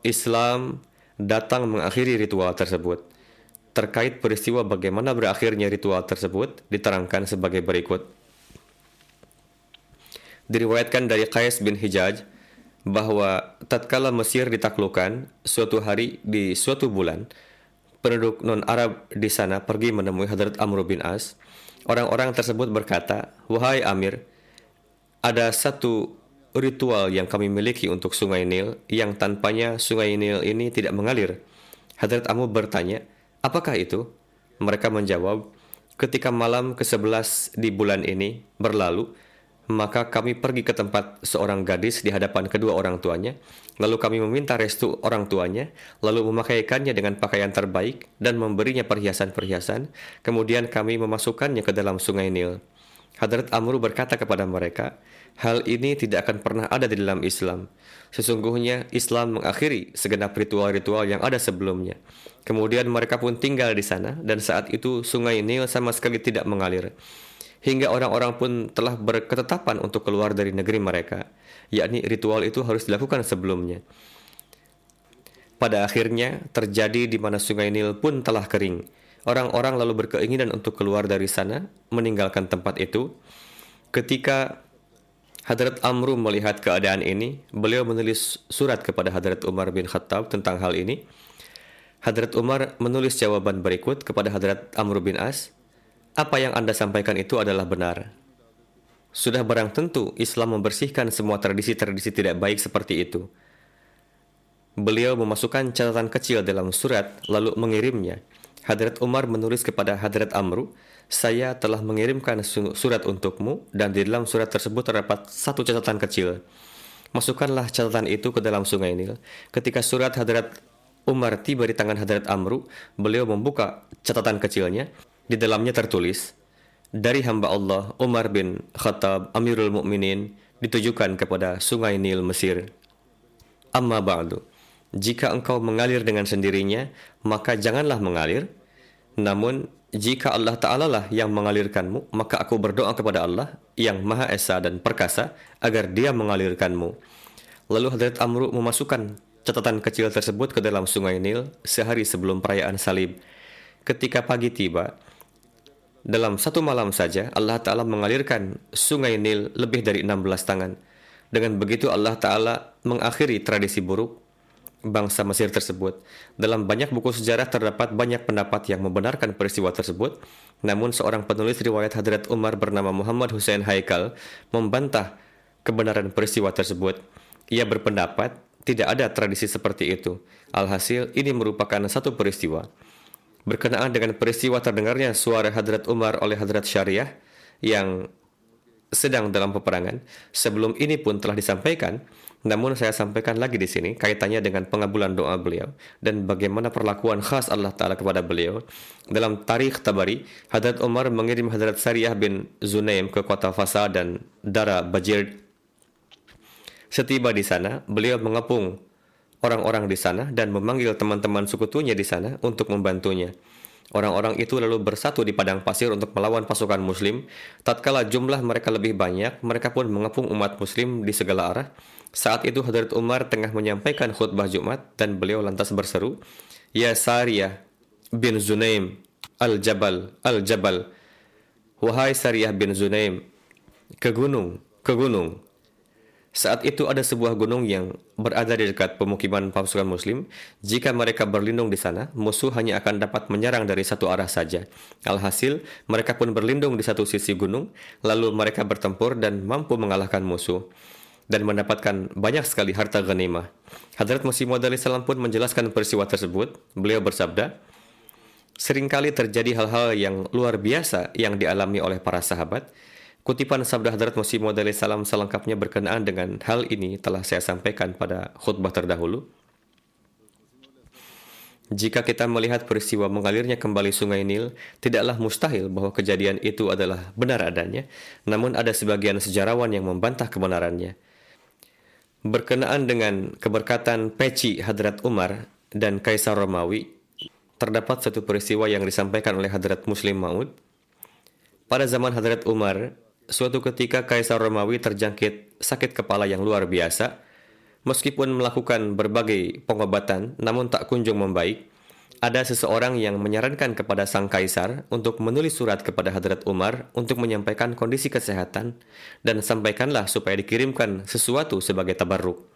Islam datang mengakhiri ritual tersebut. Terkait peristiwa bagaimana berakhirnya ritual tersebut, diterangkan sebagai berikut. Diriwayatkan dari Qais bin Hijaj bahwa tatkala Mesir ditaklukkan, suatu hari di suatu bulan, penduduk non-Arab di sana pergi menemui Hadrat Amr bin As. Orang-orang tersebut berkata, "Wahai Amir, ada satu ritual yang kami miliki untuk sungai Nil, yang tanpanya sungai Nil ini tidak mengalir." Hadrat Amr bertanya, "Apakah itu?" Mereka menjawab, "Ketika malam ke-11 di bulan ini berlalu, Maka kami pergi ke tempat seorang gadis di hadapan kedua orang tuanya, lalu kami meminta restu orang tuanya, lalu memakaikannya dengan pakaian terbaik dan memberinya perhiasan-perhiasan, kemudian kami memasukkannya ke dalam sungai Nil. Hadrat Amru berkata kepada mereka, hal ini tidak akan pernah ada di dalam Islam. Sesungguhnya Islam mengakhiri segenap ritual-ritual yang ada sebelumnya. Kemudian mereka pun tinggal di sana, dan saat itu sungai Nil sama sekali tidak mengalir. Hingga orang-orang pun telah berketetapan untuk keluar dari negeri mereka, yakni ritual itu harus dilakukan sebelumnya. Pada akhirnya terjadi di mana sungai Nil pun telah kering. Orang-orang lalu berkeinginan untuk keluar dari sana, meninggalkan tempat itu. Ketika Hadrat Amru melihat keadaan ini, beliau menulis surat kepada Hadrat Umar bin Khattab tentang hal ini. Hadrat Umar menulis jawaban berikut kepada Hadrat Amru bin As, apa yang Anda sampaikan itu adalah benar. Sudah barang tentu Islam membersihkan semua tradisi-tradisi tidak baik seperti itu. Beliau memasukkan catatan kecil dalam surat lalu mengirimnya. Hadrat Umar menulis kepada Hadrat Amru, saya telah mengirimkan surat untukmu dan di dalam surat tersebut terdapat satu catatan kecil. Masukkanlah catatan itu ke dalam sungai Nil. Ketika surat Hadrat Umar tiba di tangan Hadrat Amru, beliau membuka catatan kecilnya. Di dalamnya tertulis, dari hamba Allah Umar bin Khattab Amirul Mukminin ditujukan kepada sungai Nil Mesir. Amma ba'du, jika engkau mengalir dengan sendirinya, maka janganlah mengalir. Namun, jika Allah Ta'ala lah yang mengalirkanmu, maka aku berdoa kepada Allah yang Maha Esa dan Perkasa agar Dia mengalirkanmu. Lalu Hadrat Amru memasukkan catatan kecil tersebut ke dalam sungai Nil sehari sebelum perayaan salib. Ketika pagi tiba, dalam satu malam saja Allah Ta'ala mengalirkan sungai Nil lebih dari 16 tangan. Dengan begitu Allah Ta'ala mengakhiri tradisi buruk bangsa Mesir tersebut. Dalam banyak buku sejarah terdapat banyak pendapat yang membenarkan peristiwa tersebut. Namun seorang penulis riwayat Hadrat Umar bernama Muhammad Hussein Haikal membantah kebenaran peristiwa tersebut. Ia berpendapat tidak ada tradisi seperti itu. Alhasil ini merupakan satu peristiwa. Berkenaan dengan peristiwa terdengarnya suara Hadrat Umar oleh Hadrat Syariah yang sedang dalam peperangan. Sebelum ini pun telah disampaikan, namun saya sampaikan lagi di sini kaitannya dengan pengabulan doa beliau dan bagaimana perlakuan khas Allah Ta'ala kepada beliau. Dalam Tarikh Tabari, Hadrat Umar mengirim Hadrat Syariah bin Zunaim ke kota Fasa dan Dara Bajir. Setiba di sana, beliau mengepung orang-orang di sana dan memanggil teman-teman sekutunya di sana untuk membantunya. Orang-orang itu lalu bersatu di padang pasir untuk melawan pasukan muslim. Tatkala jumlah mereka lebih banyak, mereka pun mengepung umat muslim di segala arah. Saat itu Hadrat Umar tengah menyampaikan khutbah Jumat dan beliau lantas berseru, Ya Sariyah bin Zunaim al-Jabal, al-Jabal. Wahai Sariyah bin Zunaim, ke gunung, ke gunung. Saat itu ada sebuah gunung yang berada di dekat pemukiman pasukan muslim. Jika mereka berlindung di sana, musuh hanya akan dapat menyerang dari satu arah saja. Alhasil, mereka pun berlindung di satu sisi gunung, lalu mereka bertempur dan mampu mengalahkan musuh dan mendapatkan banyak sekali harta ghanimah. Hadrat Masih Maud salam pun menjelaskan peristiwa tersebut. Beliau bersabda, seringkali terjadi hal-hal yang luar biasa yang dialami oleh para sahabat. Kutipan sabda Hadrat Masih Maud salam selengkapnya berkenaan dengan hal ini telah saya sampaikan pada khutbah terdahulu. Jika kita melihat peristiwa mengalirnya kembali sungai Nil, tidaklah mustahil bahwa kejadian itu adalah benar adanya, namun ada sebagian sejarawan yang membantah kebenarannya. Berkenaan dengan keberkatan peci Hadrat Umar dan Kaisar Romawi, terdapat satu peristiwa yang disampaikan oleh Hadrat Muslim Maud. Pada zaman Hadrat Umar, suatu ketika Kaisar Romawi terjangkit sakit kepala yang luar biasa. Meskipun melakukan berbagai pengobatan, namun tak kunjung membaik. Ada seseorang yang menyarankan kepada sang kaisar untuk menulis surat kepada Hadrat Umar untuk menyampaikan kondisi kesehatan dan sampaikanlah supaya dikirimkan sesuatu sebagai tabarruk.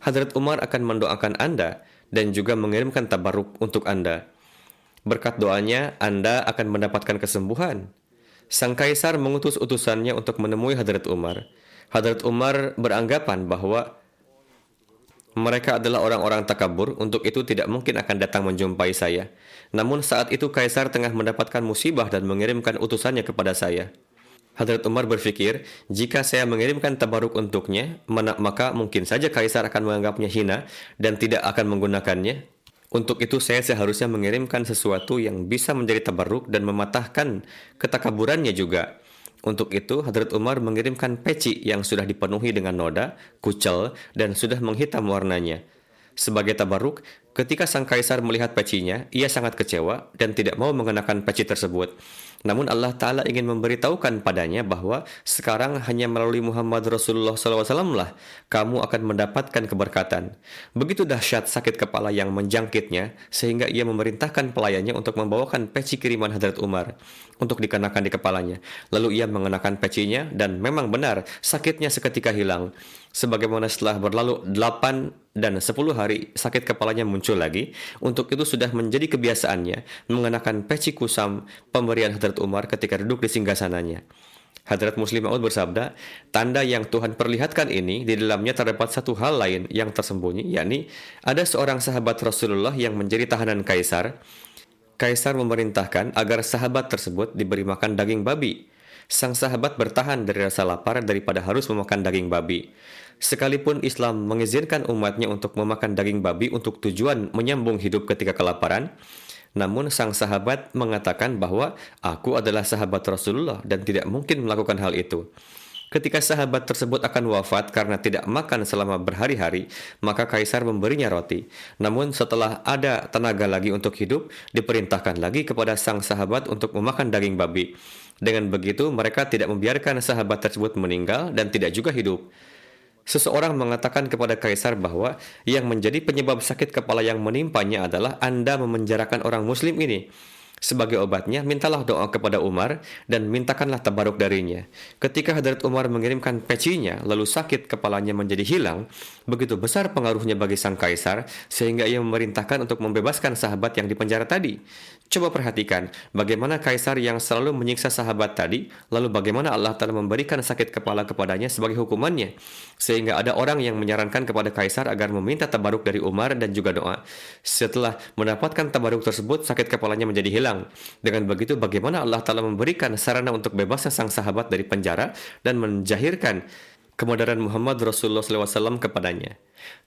Hadrat Umar akan mendoakan Anda dan juga mengirimkan tabarruk untuk Anda. Berkat doanya, Anda akan mendapatkan kesembuhan. Sang kaisar mengutus utusannya untuk menemui Hadrat Umar. Hadrat Umar beranggapan bahwa mereka adalah orang-orang takabur, untuk itu tidak mungkin akan datang menjumpai saya. Namun saat itu kaisar tengah mendapatkan musibah dan mengirimkan utusannya kepada saya. Hadrat Umar berpikir, jika saya mengirimkan tabaruk untuknya, maka mungkin saja kaisar akan menganggapnya hina dan tidak akan menggunakannya. Untuk itu saya seharusnya mengirimkan sesuatu yang bisa menjadi tabaruk dan mematahkan ketakaburannya juga. Untuk itu, Hadrat Umar mengirimkan peci yang sudah dipenuhi dengan noda, kucel, dan sudah menghitam warnanya. Sebagai tabaruk, ketika sang kaisar melihat pecinya, ia sangat kecewa dan tidak mau mengenakan peci tersebut. Namun Allah Ta'ala ingin memberitahukan padanya bahwa sekarang hanya melalui Muhammad Rasulullah SAW lah kamu akan mendapatkan keberkatan. Begitu dahsyat sakit kepala yang menjangkitnya, sehingga ia memerintahkan pelayannya untuk membawakan peci kiriman Hadrat Umar untuk dikenakan di kepalanya. Lalu ia mengenakan pecinya dan memang benar sakitnya seketika hilang. Sebagaimana setelah berlalu 8 dan 10 hari sakit kepalanya muncul lagi. Untuk itu sudah menjadi kebiasaannya mengenakan peci kusam pemberian Hadrat Umar ketika duduk di singgasananya. Hadrat Muslim Maud bersabda, tanda yang Tuhan perlihatkan ini di dalamnya terdapat satu hal lain yang tersembunyi, yakni ada seorang sahabat Rasulullah yang menjadi tahanan kaisar. Kaisar memerintahkan agar sahabat tersebut diberi makan daging babi. Sang sahabat bertahan dari rasa lapar daripada harus memakan daging babi. Sekalipun Islam mengizinkan umatnya untuk memakan daging babi untuk tujuan menyambung hidup ketika kelaparan, namun sang sahabat mengatakan bahwa aku adalah sahabat Rasulullah dan tidak mungkin melakukan hal itu. Ketika sahabat tersebut akan wafat karena tidak makan selama berhari-hari, maka kaisar memberinya roti. Namun setelah ada tenaga lagi untuk hidup, diperintahkan lagi kepada sang sahabat untuk memakan daging babi. Dengan begitu, mereka tidak membiarkan sahabat tersebut meninggal dan tidak juga hidup. Seseorang mengatakan kepada kaisar bahwa yang menjadi penyebab sakit kepala yang menimpanya adalah Anda memenjarakan orang muslim ini. Sebagai obatnya, mintalah doa kepada Umar dan mintakanlah tabaruk darinya. Ketika Hadrat Umar mengirimkan pecinya, lalu sakit kepalanya menjadi hilang, begitu besar pengaruhnya bagi sang kaisar, sehingga ia memerintahkan untuk membebaskan sahabat yang dipenjara tadi. Coba perhatikan, bagaimana kaisar yang selalu menyiksa sahabat tadi, lalu bagaimana Allah Ta'ala memberikan sakit kepala kepadanya sebagai hukumannya. Sehingga ada orang yang menyarankan kepada kaisar agar meminta tabaruk dari Umar dan juga doa. Setelah mendapatkan tabaruk tersebut, sakit kepalanya menjadi hilang. Dengan begitu, bagaimana Allah Ta'ala memberikan sarana untuk bebasnya sang sahabat dari penjara dan menjahirkan kemodaran Muhammad Rasulullah SAW kepadanya.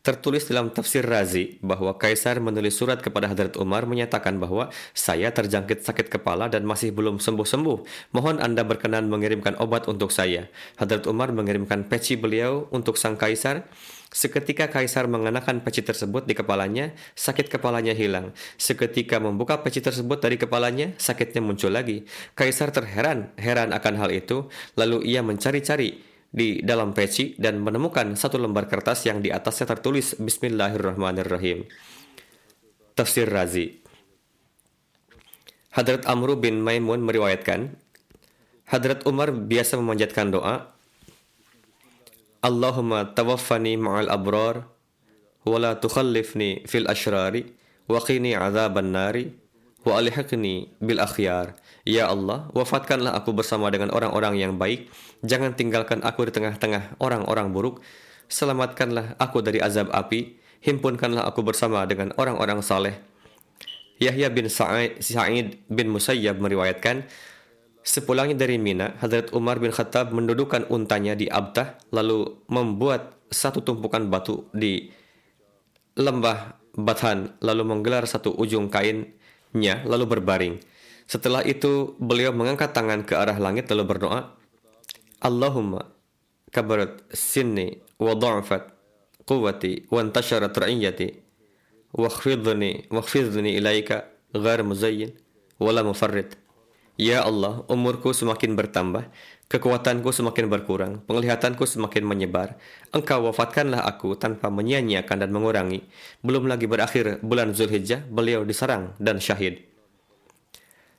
Tertulis dalam tafsir Razi bahwa Kaisar menulis surat kepada Hadrat Umar menyatakan bahwa saya terjangkit sakit kepala dan masih belum sembuh-sembuh. Mohon Anda berkenan mengirimkan obat untuk saya. Hadrat Umar mengirimkan peci beliau untuk sang Kaisar. Seketika Kaisar mengenakan peci tersebut di kepalanya, sakit kepalanya hilang. Seketika membuka peci tersebut dari kepalanya, sakitnya muncul lagi. Kaisar heran akan hal itu, lalu ia mencari-cari di dalam peci dan menemukan satu lembar kertas yang di atasnya tertulis Bismillahirrahmanirrahim. Tafsir Razi. Hadrat Amr bin Maimun meriwayatkan, Hadrat Umar biasa memanjatkan doa, Allahumma tawaffani ma'al abrar wa la tukhallifni fil ashrari wa qini azaban nari wa alhiqni bil akhyar. Ya Allah, wafatkanlah aku bersama dengan orang-orang yang baik. Jangan tinggalkan aku di tengah-tengah orang-orang buruk. Selamatkanlah aku dari azab api. Himpunkanlah aku bersama dengan orang-orang saleh. Yahya bin Sa'id bin Musayyab meriwayatkan, sepulangnya dari Mina, Hadrat Umar bin Khattab mendudukkan untanya di Abtah, lalu membuat satu tumpukan batu di lembah Bathan, lalu menggelar satu ujung kainnya, lalu berbaring. Setelah itu, beliau mengangkat tangan ke arah langit lalu berdoa, Allahumma kabarat sinni wa dha'fat quwwati wa intasharat ra'iyyati wakhfidni ilaika ghair muzayyin wala mufarrid. Ya Allah, umurku semakin bertambah, kekuatanku semakin berkurang, penglihatanku semakin menyebar. Engkau wafatkanlah aku tanpa menyia-nyiakan dan mengurangi. Belum lagi berakhir bulan Zulhijjah, beliau diserang dan syahid.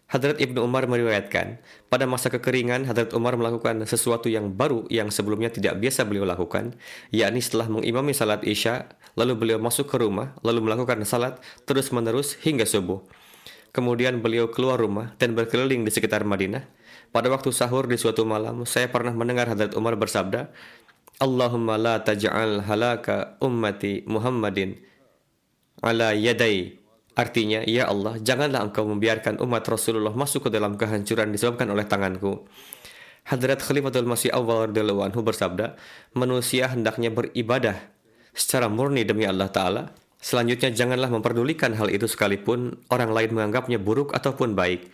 Hadrat Ibnu Umar meriwayatkan, pada masa kekeringan, Hadrat Umar melakukan sesuatu yang baru yang sebelumnya tidak biasa beliau lakukan, yakni setelah mengimami salat Isya, lalu beliau masuk ke rumah, lalu melakukan salat terus-menerus hingga subuh. Kemudian beliau keluar rumah dan berkeliling di sekitar Madinah. Pada waktu sahur di suatu malam, saya pernah mendengar Hadrat Umar bersabda, Allahumma la taj'al halaka ummati Muhammadin ala yadai. Artinya, ya Allah, janganlah engkau membiarkan umat Rasulullah masuk ke dalam kehancuran disebabkan oleh tanganku. Hadrat Khalifatul Masih Awwal radhiyallahu anhu bersabda, manusia hendaknya beribadah secara murni demi Allah Ta'ala. Selanjutnya, janganlah memperdulikan hal itu sekalipun orang lain menganggapnya buruk ataupun baik.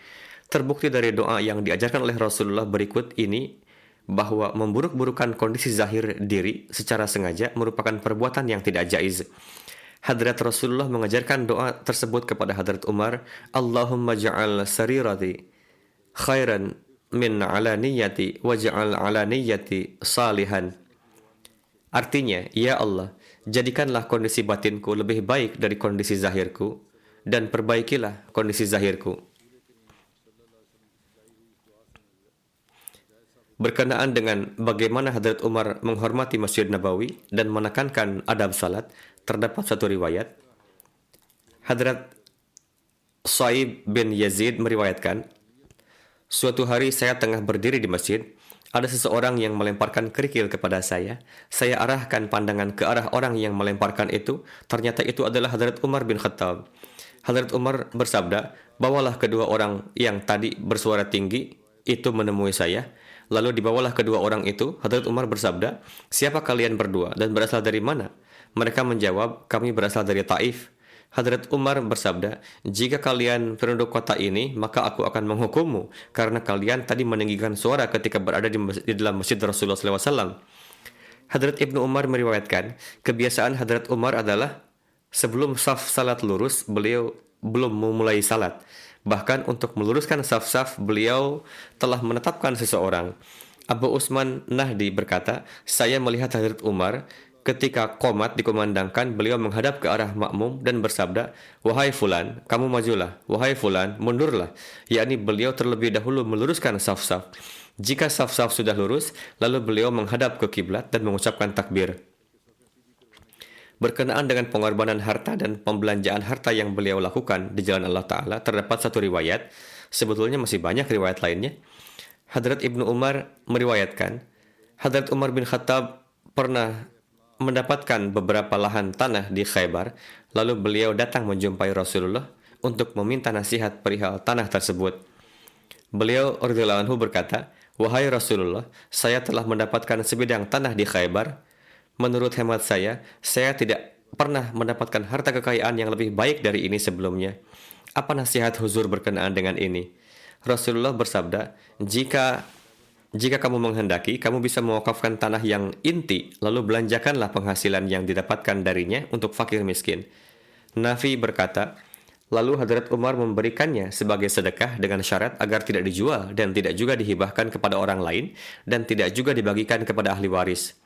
Terbukti dari doa yang diajarkan oleh Rasulullah berikut ini, bahwa memburuk-burukan kondisi zahir diri secara sengaja merupakan perbuatan yang tidak jaiz. Hadrat Rasulullah mengajarkan doa tersebut kepada Hadrat Umar, Allahumma ja'al sarirati khairan min alaniyati waj'al alaniyati salihan. Artinya, ya Allah, jadikanlah kondisi batinku lebih baik dari kondisi zahirku dan perbaikilah kondisi zahirku. Berkenaan dengan bagaimana Hadrat Umar menghormati Masjid Nabawi dan menekankan adab salat, terdapat satu riwayat. Hadrat Sa'ib bin Yazid meriwayatkan, suatu hari saya tengah berdiri di masjid, ada seseorang yang melemparkan kerikil kepada saya. Saya arahkan pandangan ke arah orang yang melemparkan itu, ternyata itu adalah Hadrat Umar bin Khattab. Hadrat Umar bersabda, bawalah kedua orang yang tadi bersuara tinggi itu menemui saya. Lalu dibawalah kedua orang itu. Hadrat Umar bersabda, siapa kalian berdua dan berasal dari mana? Mereka menjawab, kami berasal dari Taif. Hadrat Umar bersabda, jika kalian penduduk kota ini, maka aku akan menghukummu karena kalian tadi meninggikan suara ketika berada di dalam masjid Rasulullah SAW. Hadrat Ibnu Umar meriwayatkan, kebiasaan Hadrat Umar adalah sebelum saf salat lurus, beliau belum memulai salat. Bahkan untuk meluruskan saf-saf, beliau telah menetapkan seseorang. Abu Usman Nahdi berkata, saya melihat Hadrat Umar ketika qomat dikumandangkan, beliau menghadap ke arah makmum dan bersabda, wahai fulan, kamu majulah, wahai fulan, mundurlah. Yakni beliau terlebih dahulu meluruskan saf-saf. Jika saf-saf sudah lurus, lalu beliau menghadap ke kiblat dan mengucapkan takbir. Berkenaan dengan pengorbanan harta dan pembelanjaan harta yang beliau lakukan di jalan Allah Ta'ala, terdapat satu riwayat, sebetulnya masih banyak riwayat lainnya. Hadrat Ibnu Umar meriwayatkan, Hadrat Umar bin Khattab pernah mendapatkan beberapa lahan tanah di Khaybar, lalu beliau datang menjumpai Rasulullah untuk meminta nasihat perihal tanah tersebut. Beliau radhiyallahu anhu berkata, wahai Rasulullah, saya telah mendapatkan sebidang tanah di Khaybar. Menurut hemat saya tidak pernah mendapatkan harta kekayaan yang lebih baik dari ini sebelumnya. Apa nasihat huzur berkenaan dengan ini? Rasulullah bersabda, jika kamu menghendaki, kamu bisa mewakafkan tanah yang inti, lalu belanjakanlah penghasilan yang didapatkan darinya untuk fakir miskin. Nafi berkata, lalu Hadrat Umar memberikannya sebagai sedekah dengan syarat agar tidak dijual dan tidak juga dihibahkan kepada orang lain dan tidak juga dibagikan kepada ahli waris.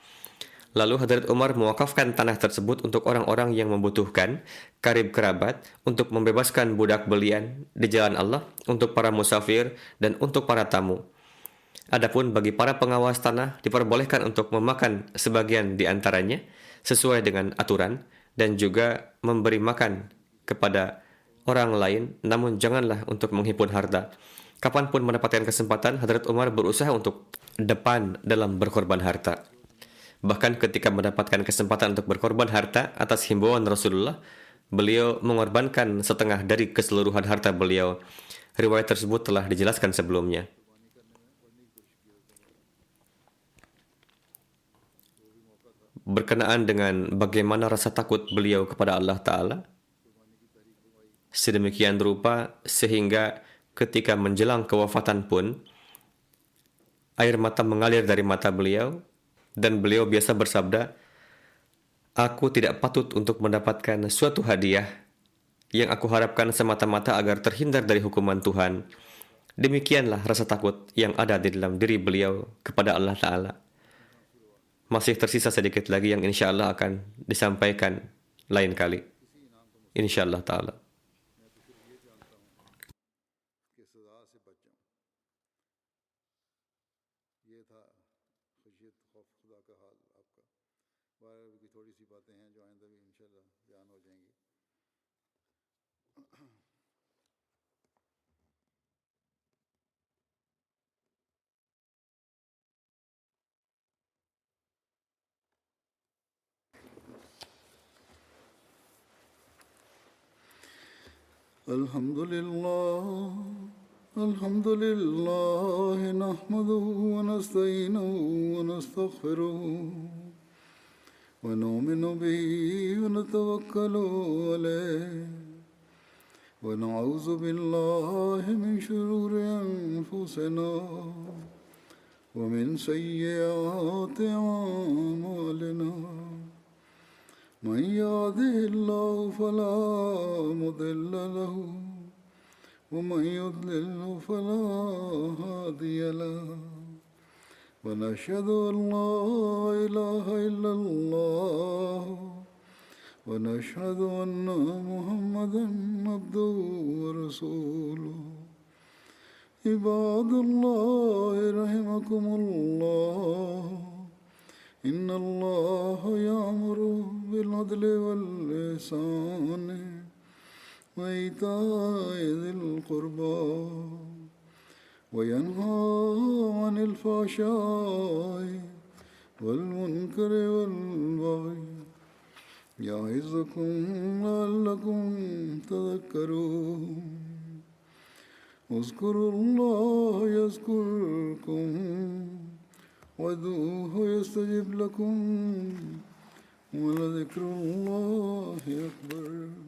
Lalu Hadrat Umar mewakafkan tanah tersebut untuk orang-orang yang membutuhkan, karib kerabat, untuk membebaskan budak belian di jalan Allah, untuk para musafir, dan untuk para tamu. Adapun bagi para pengawas tanah, diperbolehkan untuk memakan sebagian di antaranya, sesuai dengan aturan, dan juga memberi makan kepada orang lain, namun janganlah untuk menghimpun harta. Kapanpun mendapatkan kesempatan, Hadrat Umar berusaha untuk depan dalam berkorban harta. Bahkan ketika mendapatkan kesempatan untuk berkorban harta atas himbauan Rasulullah, beliau mengorbankan setengah dari keseluruhan harta beliau. Riwayat tersebut telah dijelaskan sebelumnya. Berkenaan dengan bagaimana rasa takut beliau kepada Allah Ta'ala, sedemikian rupa sehingga ketika menjelang kewafatan pun, air mata mengalir dari mata beliau, dan beliau biasa bersabda, aku tidak patut untuk mendapatkan suatu hadiah yang aku harapkan semata-mata agar terhindar dari hukuman Tuhan. Demikianlah rasa takut yang ada di dalam diri beliau kepada Allah Ta'ala. Masih tersisa sedikit lagi yang insya Allah akan disampaikan lain kali. Insya Allah Ta'ala. الحمد لله الحمد لله نحمده ونستعينه ونستغفره ونؤمن به ونتوكل عليه ونعوذ بالله من شرور أنفسنا ومن سيئات أعمالنا من يهده الله فلا مضل له ومن يضلل فلا هادي له ونشهد أن لا إله إلا الله ونشهد أن محمدا عبده ورسوله عباد الله رحمكم الله إن الله يأمر بالعدل والإحسان وإيتاء ذي القربى وينهى عن الفحشاء والمنكر والبغي يعظكم لعلكم تذكرون اذكروا الله يذكركم وادعوه يستجب لكم ولذكر الله أكبر.